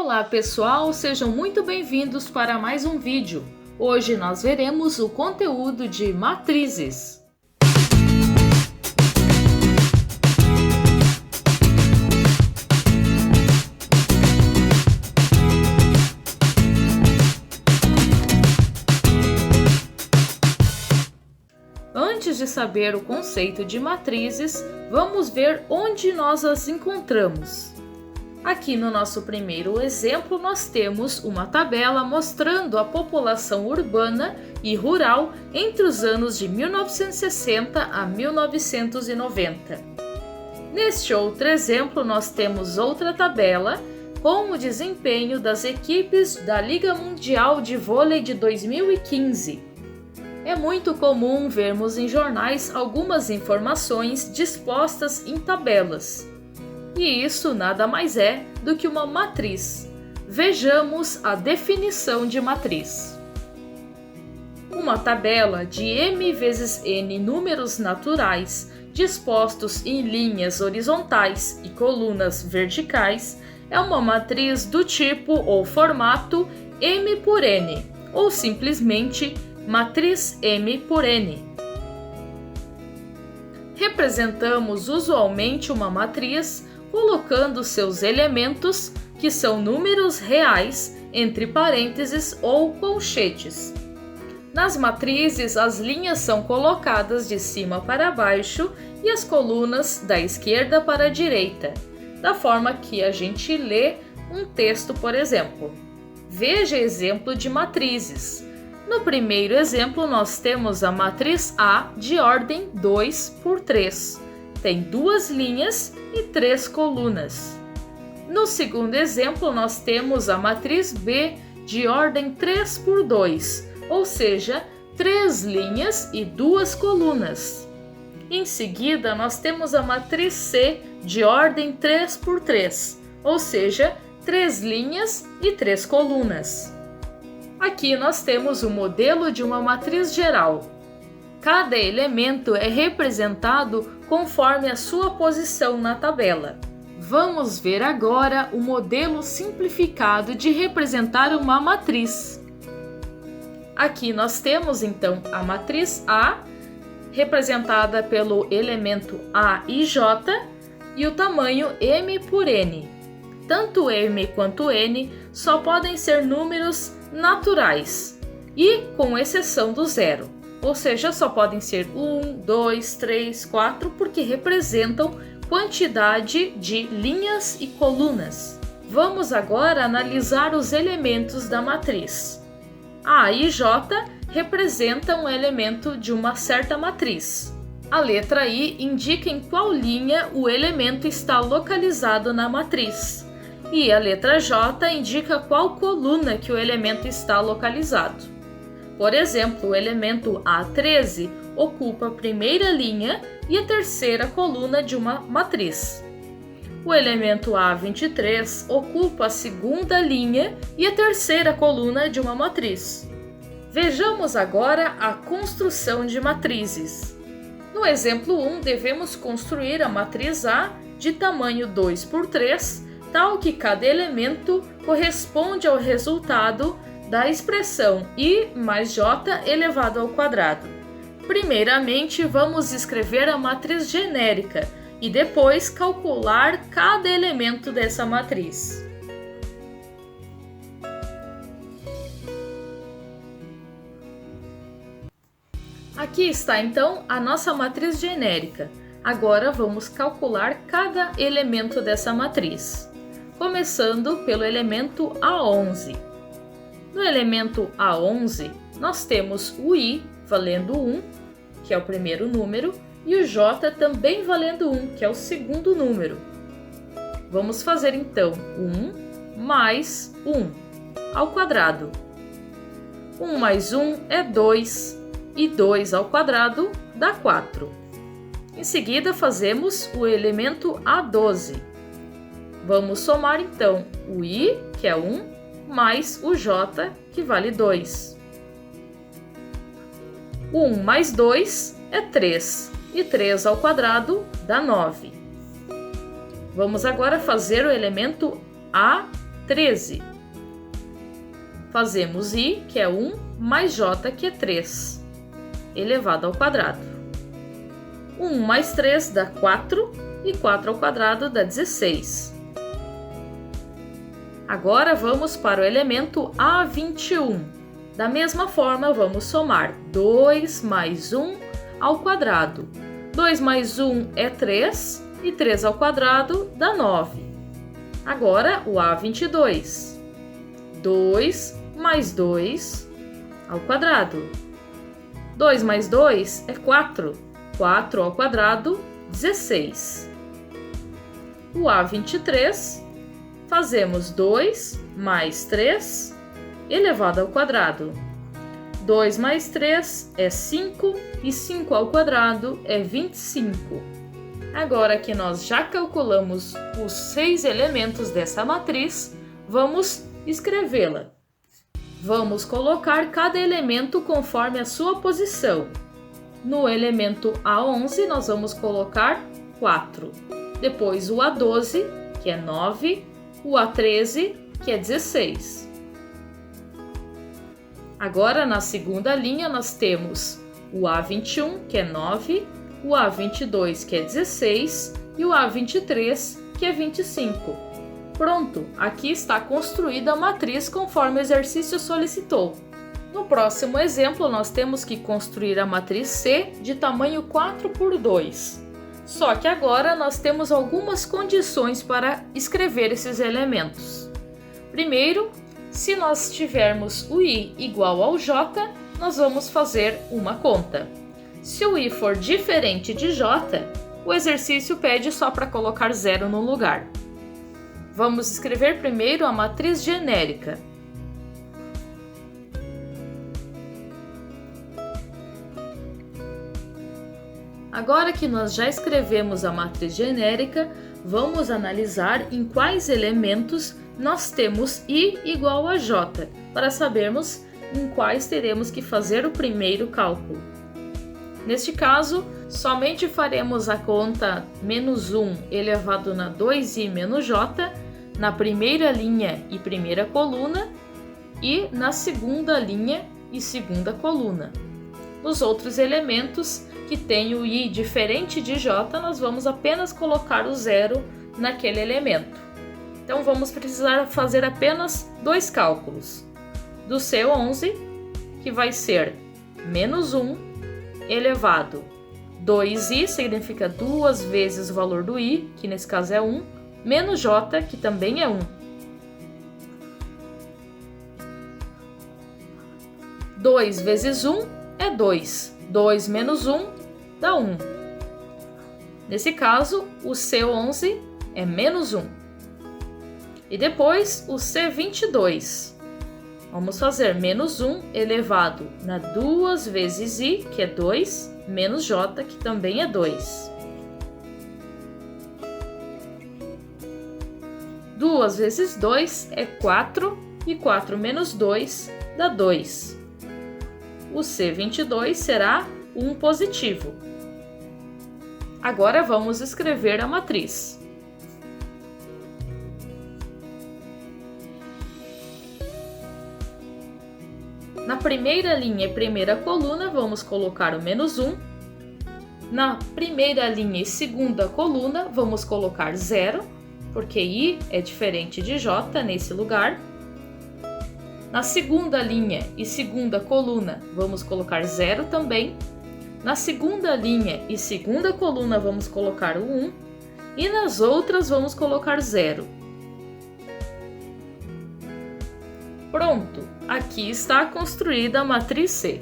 Olá pessoal, sejam muito bem-vindos para mais um vídeo. Hoje nós veremos o conteúdo de matrizes. Antes de saber o conceito de matrizes, vamos ver onde nós as encontramos. Aqui no nosso primeiro exemplo, nós temos uma tabela mostrando a população urbana e rural entre os anos de 1960 a 1990. Neste outro exemplo, nós temos outra tabela com o desempenho das equipes da Liga Mundial de Vôlei de 2015. É muito comum vermos em jornais algumas informações dispostas em tabelas. E isso nada mais é do que uma matriz. Vejamos a definição de matriz. Uma tabela de m vezes n números naturais dispostos em linhas horizontais e colunas verticais é uma matriz do tipo ou formato m por n, ou simplesmente matriz m por n. Representamos usualmente uma matriz colocando seus elementos, que são números reais, entre parênteses ou colchetes. Nas matrizes, as linhas são colocadas de cima para baixo e as colunas da esquerda para a direita, da forma que a gente lê um texto, por exemplo. Veja exemplo de matrizes. No primeiro exemplo, nós temos a matriz A de ordem 2 por 3. Tem duas linhas e 3 colunas. No segundo exemplo, nós temos a matriz B de ordem 3 por 2, ou seja, 3 linhas e 2 colunas. Em seguida, nós temos a matriz C de ordem 3 por 3, ou seja, 3 linhas e 3 colunas. Aqui nós temos o modelo de uma matriz geral. Cada elemento é representado conforme a sua posição na tabela. Vamos ver agora o modelo simplificado de representar uma matriz. Aqui nós temos então a matriz A, representada pelo elemento A e J, e o tamanho m por n. Tanto m quanto n só podem ser números naturais, e com exceção do zero. Ou seja, só podem ser 1, 2, 3, 4, porque representam quantidade de linhas e colunas. Vamos agora analisar os elementos da matriz. A e J representam um elemento de uma certa matriz. A letra I indica em qual linha o elemento está localizado na matriz. E a letra J indica qual coluna que o elemento está localizado. Por exemplo, o elemento A13 ocupa a primeira linha e a terceira coluna de uma matriz. O elemento A23 ocupa a segunda linha e a terceira coluna de uma matriz. Vejamos agora a construção de matrizes. No exemplo 1, devemos construir a matriz A de tamanho 2 por 3, tal que cada elemento corresponde ao resultado da expressão I mais J elevado ao quadrado. Primeiramente, vamos escrever a matriz genérica e depois calcular cada elemento dessa matriz. Aqui está então a nossa matriz genérica. Agora vamos calcular cada elemento dessa matriz, começando pelo elemento A11. No elemento A11, nós temos o I valendo 1, que é o primeiro número, e o J também valendo 1, que é o segundo número. Vamos fazer então 1 mais 1 ao quadrado. 1 mais 1 é 2, e 2 ao quadrado dá 4. Em seguida, fazemos o elemento A12. Vamos somar então o I, que é 1, mais o J, que vale 2. 1 mais 2 é 3, e 3 ao quadrado dá 9. Vamos agora fazer o elemento 13. Fazemos I, que é 1, mais J, que é 3, elevado ao quadrado. 1 mais 3 dá 4, e 4 ao quadrado dá 16. Agora vamos para o elemento A21. Da mesma forma, vamos somar 2 mais 1 ao quadrado. 2 mais 1 é 3, e 3 ao quadrado dá 9. Agora o A22. 2 mais 2 ao quadrado. 2 mais 2 é 4. 4 ao quadrado, 16. O A23, fazemos 2 mais 3 elevado ao quadrado. 2 mais 3 é 5 e 5 ao quadrado é 25. Agora que nós já calculamos os 6 elementos dessa matriz, vamos escrevê-la. Vamos colocar cada elemento conforme a sua posição. No elemento A11, nós vamos colocar 4. Depois o A12, que é 9, o A13, que é 16. Agora, na segunda linha, nós temos o A21, que é 9, o A22, que é 16, e o A23, que é 25. Pronto, aqui está construída a matriz conforme o exercício solicitou. No próximo exemplo, nós temos que construir a matriz C de tamanho 4 por 2. Só que agora nós temos algumas condições para escrever esses elementos. Primeiro, se nós tivermos o I igual ao J, nós vamos fazer uma conta. Se o I for diferente de J, o exercício pede só para colocar 0 no lugar. Vamos escrever primeiro a matriz genérica. Agora que nós já escrevemos a matriz genérica, vamos analisar em quais elementos nós temos I igual a J, para sabermos em quais teremos que fazer o primeiro cálculo. Neste caso, somente faremos a conta menos 1 elevado na 2i menos j na primeira linha e primeira coluna e na segunda linha e segunda coluna. Nos outros elementos que tem o i diferente de j, nós vamos apenas colocar o 0 naquele elemento. Então vamos precisar fazer apenas dois cálculos. Do C11, que vai ser menos 1 elevado 2i, significa 2 vezes o valor do i, que nesse caso é 1, menos j, que também é 1. 2 vezes 1 é 2. 2 menos 1 dá 1. Nesse caso, o C11 é menos 1. E depois o C22. Vamos fazer menos 1 elevado na 2 vezes i, que é 2, menos j, que também é 2. 2 vezes 2 é 4, e 4 menos 2 dá 2. O C22 será 1 positivo. Agora vamos escrever a matriz. Na primeira linha e primeira coluna, vamos colocar o menos 1. Na primeira linha e segunda coluna, vamos colocar 0, porque i é diferente de j nesse lugar. Na segunda linha e segunda coluna, vamos colocar 0 também. Na segunda linha e segunda coluna, vamos colocar o 1. E nas outras, vamos colocar 0. Pronto! Aqui está construída a matriz C.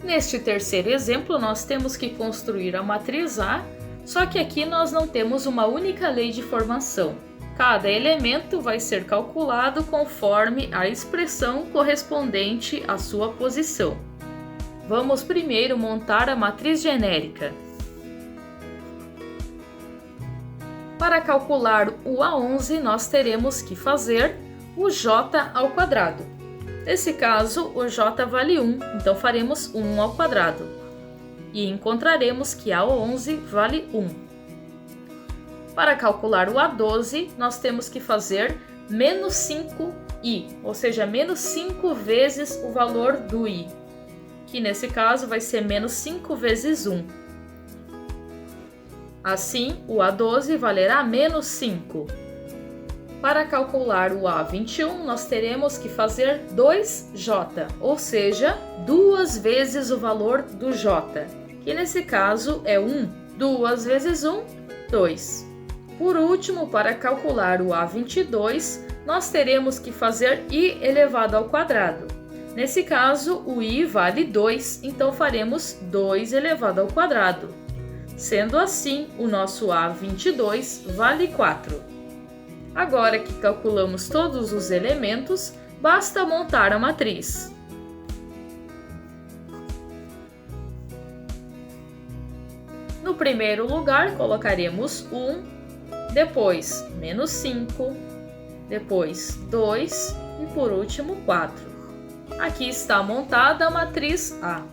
Neste terceiro exemplo, nós temos que construir a matriz A, só que aqui nós não temos uma única lei de formação. Cada elemento vai ser calculado conforme a expressão correspondente à sua posição. Vamos primeiro montar a matriz genérica. Para calcular o A11, nós teremos que fazer o j ao quadrado. Nesse caso, o j vale 1, então faremos 1 ao quadrado. E encontraremos que A11 vale 1. Para calcular o A12, nós temos que fazer menos 5i, ou seja, menos 5 vezes o valor do i, que nesse caso vai ser menos 5 vezes 1. Assim, o A12 valerá menos 5. Para calcular o A21, nós teremos que fazer 2j, ou seja, 2 vezes o valor do j, que nesse caso é 1. 2 vezes 1, 2. Por último, para calcular o A22, nós teremos que fazer i elevado ao quadrado. Nesse caso, o i vale 2, então faremos 2 elevado ao quadrado. Sendo assim, o nosso A22 vale 4. Agora que calculamos todos os elementos, basta montar a matriz. No primeiro lugar, colocaremos 1, depois menos 5, depois 2 e por último 4. Aqui está montada a matriz A.